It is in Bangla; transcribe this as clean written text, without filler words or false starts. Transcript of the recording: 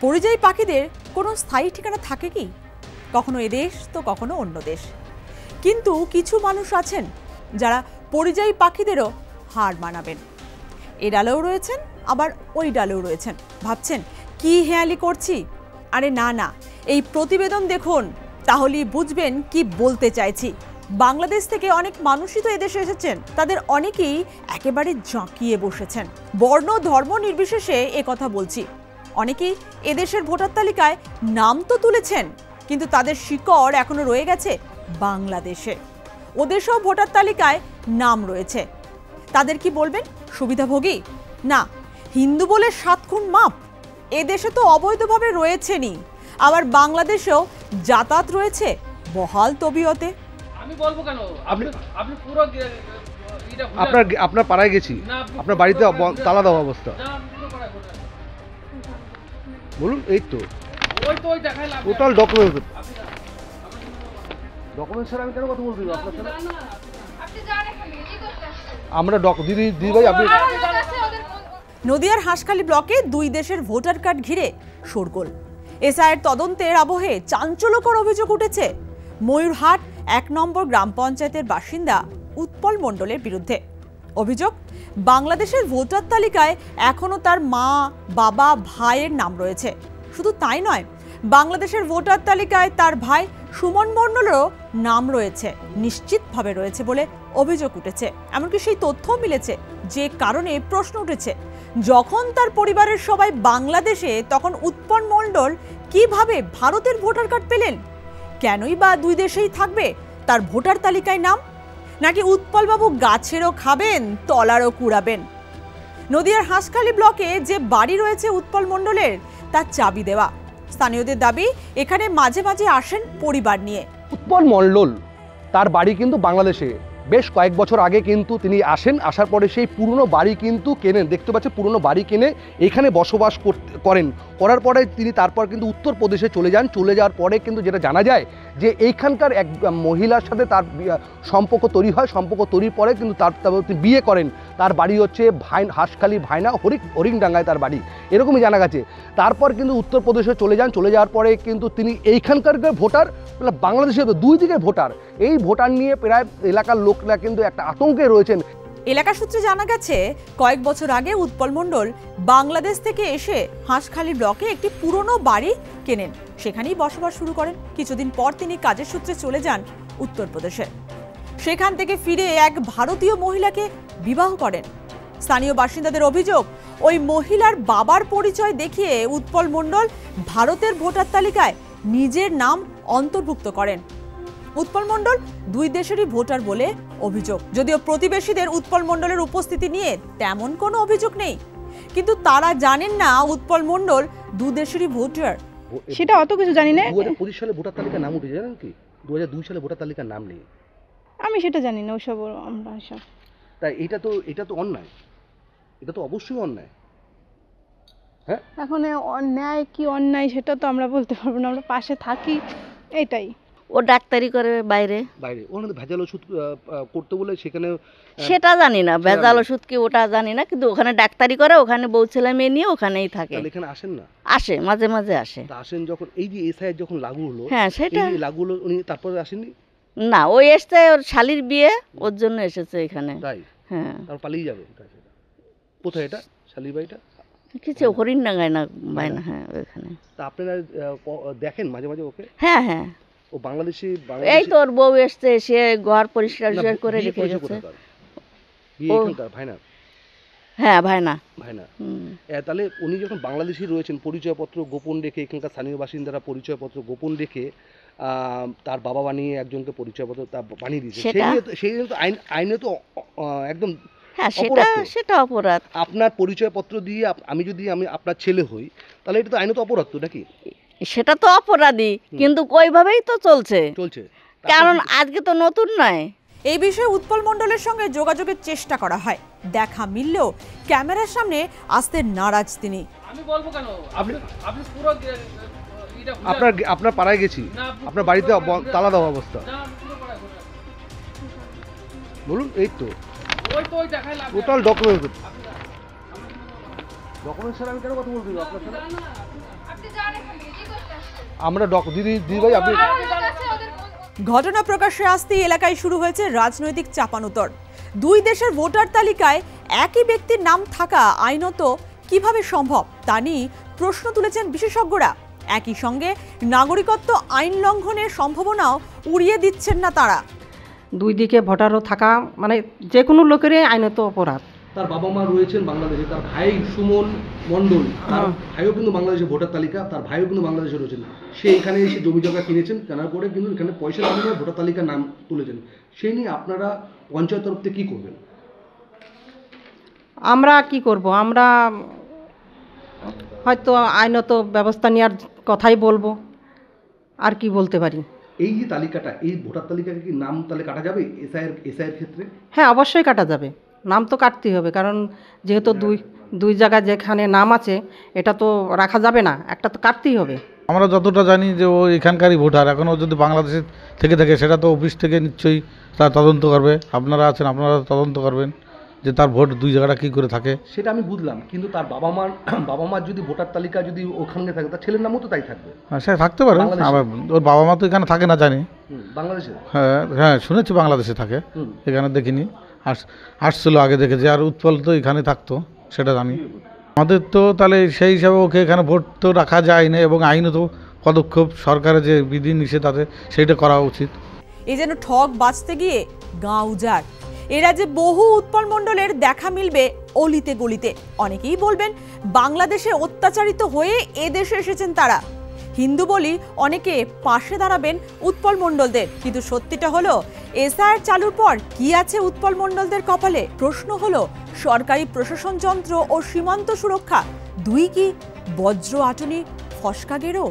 পরিযায়ী পাখিদের কোনো স্থায়ী ঠিকানা থাকে কি? কখনো এদেশ তো কখনো অন্য দেশ। কিন্তু কিছু মানুষ আছেন যারা পরিযায়ী পাখিদেরও হার মানাবেন। এ ডালেও রয়েছেন, আবার ওই ডালেও রয়েছেন। ভাবছেন কি হেয়ালি করছি? আরে না না, এই প্রতিবেদন দেখুন, তাহলেই বুঝবেন কি বলতে চাইছি। বাংলাদেশ থেকে অনেক মানুষই তো এদেশে এসেছেন, তাদের অনেকেই একেবারে জাঁকিয়ে বসেছেন। বর্ণ ধর্ম নির্বিশেষে এ কথা বলছি। অনেকেই এদেশের ভোটার তালিকায় নাম তো তুলেছেন, কিন্তু তাদের শিকড় এখনো রয়ে গেছে বাংলাদেশে। ওদেশও ভোটার তালিকায় নাম রয়েছে। তাদের কি বলবেন? সুবিধাভোগী? না, হিন্দু বলে 7 খুন মাপ। এদেশে তো অবৈধভাবে রয়েছেনই, আবার বাংলাদেশেও যাতায়াত রয়েছে বহাল তবিয়তে। আমি বলবো কেন? আপনি পুরো আপনার পাড়ায় গেছি, আপনার বাড়িতে তালা দেওয়া অবস্থা। বলুন, এই তো ওই দেখাই লাভ। টোটাল ডকুমেন্টস স্যার, আমি কেন কথা বলছি আপনার সাথে? আমরা দিদি ভাই, আপনি নদিয়ার হাঁসখালি ব্লকে 2 দেশের ভোটার কার্ড ঘিরে শোরগোল। এসআইয়ের তদন্তের আবহে চাঞ্চল্যকর অভিযোগ উঠেছে ময়ূরহাট 1 নম্বর গ্রাম পঞ্চায়েতের বাসিন্দা উৎপল মণ্ডলের বিরুদ্ধে। অভিযোগ, বাংলাদেশের ভোটার তালিকায় এখনো তার মা, বাবা, ভাইয়ের নাম রয়েছে। শুধু তাই নয়, বাংলাদেশের ভোটার তালিকায় তার ভাই সুমন মণ্ডলেরও নাম রয়েছে, নিশ্চিতভাবে রয়েছে বলে অভিযোগ উঠেছে। এমনকি সেই তথ্যও মিলেছে, যে কারণে প্রশ্ন উঠেছে, যখন তার পরিবারের সবাই বাংলাদেশে, তখন উৎপল মণ্ডল কিভাবে ভারতের ভোটার কার্ড পেলেন? কেনই বা 2 দেশেই থাকবে তার ভোটার তালিকায় নাম? নাকি উৎপলবাবু গাছেরও খাবেন, তলারও কুড়াবেন? নদিয়ার হাঁসখালি ব্লকে যে বাড়ি রয়েছে উৎপল মণ্ডলের, তার চাবি দেওয়া। স্থানীয়দের দাবি, এখানে মাঝে মাঝে আসেন পরিবার নিয়ে। উৎপল মণ্ডল, তার বাড়ি কিন্তু বাংলাদেশে। বেশ কয়েক বছর আগে কিন্তু তিনি আসেন, আসার পরে সেই পুরনো বাড়ি কিন্তু কেনেন। দেখতে পাচ্ছেন পুরনো বাড়ি কিনে এখানে বসবাস করার পরে তিনি তারপর কিন্তু উত্তরপ্রদেশে চলে যাওয়ার পরে কিন্তু যেটা জানা যায় যে এইখানকার এক মহিলার সাথে তার সম্পর্ক তৈরি হয়। সম্পর্ক তৈরির পরে কিন্তু তারপর তিনি বিয়ে করেন। তার বাড়ি হচ্ছে হাঁসখালি ভাইনা হরিংডাঙ্গায় তার বাড়ি, এরকমই জানা গেছে। তারপর কিন্তু উত্তরপ্রদেশে চলে যাওয়ার পরে কিন্তু তিনি এইখানকার ভোটার, বাংলাদেশের 2 দিকের ভোটার। এই ভোটার নিয়ে প্রায় এলাকার লোকরা কিন্তু একটা আতঙ্কে রয়েছেন। এলাকা সূত্রে জানা গেছে, কয়েক বছর আগে উৎপল মণ্ডল বাংলাদেশ থেকে এসে হাঁসখালি ব্লকে একটি পুরনো বাড়ি কেনেন, সেখানেই বসবাস শুরু করেন। কিছুদিন পর তিনি কাজের সূত্রে চলে যান উত্তরপ্রদেশে। সেখান থেকে ফিরে এক ভারতীয় মহিলাকে বিবাহ করেন। স্থানীয় বাসিন্দাদের অভিযোগ, ওই মহিলার বাবার পরিচয় দেখিয়ে উৎপল মণ্ডল ভারতের ভোটার তালিকায় নিজের নাম অন্তর্ভুক্ত করেন। উৎপল মণ্ডল 2 দেশেরই ভোটার বলে অভিযোগ। যদিও প্রতিবেশীদের উৎপল মণ্ডলের উপস্থিতি নিয়ে তেমন কোনো অভিযোগ নেই, কিন্তু তারা জানেন না উৎপল মণ্ডল 2 দেশেরই ভোটার। সেটা অত কিছু জানি না। 2025 সালে ভোটার তালিকার নাম উঠে জানেন কি? 2002 সালে ভোটার তালিকার নাম নেই। আমি সেটা জানি না, ওসব আমরা সব। তাই এটা তো অন্যায়, এটা তো অবশ্যই অন্যায়। হ্যাঁ, এখন অন্যায় কি অন্যায় সেটা তো আমরা বলতে পারবো না, আমরা পাশে থাকি, এটাই। ও ডাক্তারি করে বাইরে ওখানে ভেজাল ওষুধ করতে বলে সেখানে সেটা জানি না, ভেজাল ওষুধ কি ওটা জানি না, কিন্তু ওখানে ডাক্তারি করে, ওখানে বউ ছেলে মেয়ে নিয়ে ওখানেই থাকে। এখানে আসেন না? আসে, মাঝে মাঝে আসে। আসেন যখন এই যে এসআই যখন লাগু হলো, হ্যাঁ সেটা লাগু হলো, উনি তারপরে আসেননি? না, ওই এসছে, ওর শালির বিয়ে, ওর জন্য এসেছে এখানে। তাই? হ্যাঁ। তারপর পালিয়ে যাবে। কোথায় এটা শালির বাড়িটা? কিছু হরিণডাঙ্গায় না বাইনা। হ্যাঁ ওইখানে। তা আপনারা দেখেন মাঝে মাঝে ওকে? হ্যাঁ হ্যাঁ। ও বাংলাদেশি? এই তো ওর বউ এসছে, সে ঘর পরিষ্কার করে রেখে গেছে। ভাইনা? হ্যাঁ ভাইনা। তাহলে উনি যখন বাংলাদেশি রয়েছেন, পরিচয়পত্র গোপন রেখে, এখানকার স্থানীয় বাসিন্দারা পরিচয়পত্র গোপন রেখে তার বাবা বানিয়ে একজনকে পরিচয়পত্র বানিয়ে দিয়েছে, সেই তো আইনে তো একদম। হ্যাঁ সেটা অপরাধ। আপনার পরিচয়পত্র দিয়ে আমি আপনার ছেলে হই, তাহলে এটা তো আইনত অপরাধ তো নাকি? সেটা তো অপরাধী, কিন্তু ওইভাবেই তো চলছে, কারণ আজকে তো নতুন নয়। এই বিষয়ে উৎপল মণ্ডলের সঙ্গে যোগাযোগের চেষ্টা করা হয়, দেখা মিললেও ক্যামেরার সামনে আসতে নারাজ তিনি। আমি বলবো কেন? আপনি পুরো আপনার পাড়ায় গেছি, আপনার বাড়িতে তালা দেওয়া অবস্থা। বলুন। এই তো ওই দেখাই লাভ নেই। টোটাল ডকুমেন্ট স্যার, আমি কেন কথা বলতে দিব আপনার সাথে? আমরা দিদি ভাই আপনি ঘটনা প্রকাশ্যে আসতেই এলাকায় শুরু হয়েছে রাজনৈতিক চাপানোতর। দুই দেশের ভোটার তালিকায় একই ব্যক্তির নাম থাকা আইনত কিভাবে সম্ভব তা নিয়ে প্রশ্ন তুলেছেন বিশেষজ্ঞরা। একই সঙ্গে নাগরিকত্ব আইন লঙ্ঘনের সম্ভাবনাও উড়িয়ে দিচ্ছেন না তারা। দুই দিকে ভোটারও থাকা মানে যে কোনো লোকেরই আইনত অপরাধ। তার বাবা মা রয়েছেন বাংলাদেশে, তার ভাই সুমন মণ্ডল, তার ভাইও কিন্তু বাংলাদেশে ভোটার তালিকা, তার ভাইও কিন্তু বাংলাদেশে রয়েছেন। সে এখানে এসে জমি জায়গা কিনেছেন, কেনার পরে কিন্তু এখানে পয়সা দিয়ে ভোটার তালিকার নাম তুলেছেন। সেই নিয়ে আপনারা পঞ্চায়েত তরফ থেকে কী করবেন? আমরা কি করব, আমরা হয়তো আইনত ব্যবস্থা নেওয়ার কথাই বলবো, আর কি বলতে পারি। এই যে তালিকাটা, এই ভোটার তালিকাকে কি নাম তাহলে কাটা যাবে এসআইয়ের ক্ষেত্রে? হ্যাঁ, অবশ্যই কাটা যাবে, নাম তো কাটতেই হবে, কারণ যেহেতু দুই জায়গায় যেখানে নাম আছে এটা তো রাখা যাবে না, একটা তো কাটতেই হবে। আমরা যতটা জানি যে ও এখানকারই ভোটার, এখনও যদি বাংলাদেশে থেকে থাকে সেটা তো অফিস থেকে নিশ্চয়ই তারা তদন্ত করবে। আপনারা আছেন, আপনারা তদন্ত করবেন যে তার ভোট দুই জায়গাটা কী করে থাকে। সেটা আমি বুঝলাম, কিন্তু তার বাবা মার যদি ভোটার তালিকা যদি ওখানে থাকে, তার ছেলের নামও তো তাই থাকবে। হ্যাঁ, সে থাকতে পারে। ওর বাবা মা তো এখানে থাকে না জানি। বাংলাদেশে? হ্যাঁ, শুনেছি বাংলাদেশে থাকে, এখানে দেখিনি। আসছিল আগে দেখেছি, আর উৎপল তো এখানে থাকতো সেটা জানি। আমাদের তো তাহলে সেই হিসাবে ওকে এখানে ভোট তো রাখা যায় না, এবং আইনত পদক্ষেপ সরকারের যে বিধি নিষেধ আছে সেইটা করা উচিত। এই যেন ঠক বাঁচতে গিয়ে গাঁ উজাড়। এরা যে বহু উৎপল মণ্ডলের দেখা মিলবে অলিতে গলিতে। অনেকেই বলবেন বাংলাদেশে অত্যাচারিত হয়ে এদেশে এসেছেন তারা। হিন্দু বলি অনেকে পাশে দাঁড়াবেন উৎপল মণ্ডলদের, কিন্তু সত্যিটা হলো এসআইআর চালুর পর কি আছে উৎপল মণ্ডলদের কপালে? প্রশ্ন হলো, সরকারি প্রশাসন যন্ত্র ও সীমান্ত সুরক্ষা দুই কি বজ্র আটুনি ফসকা গেরো?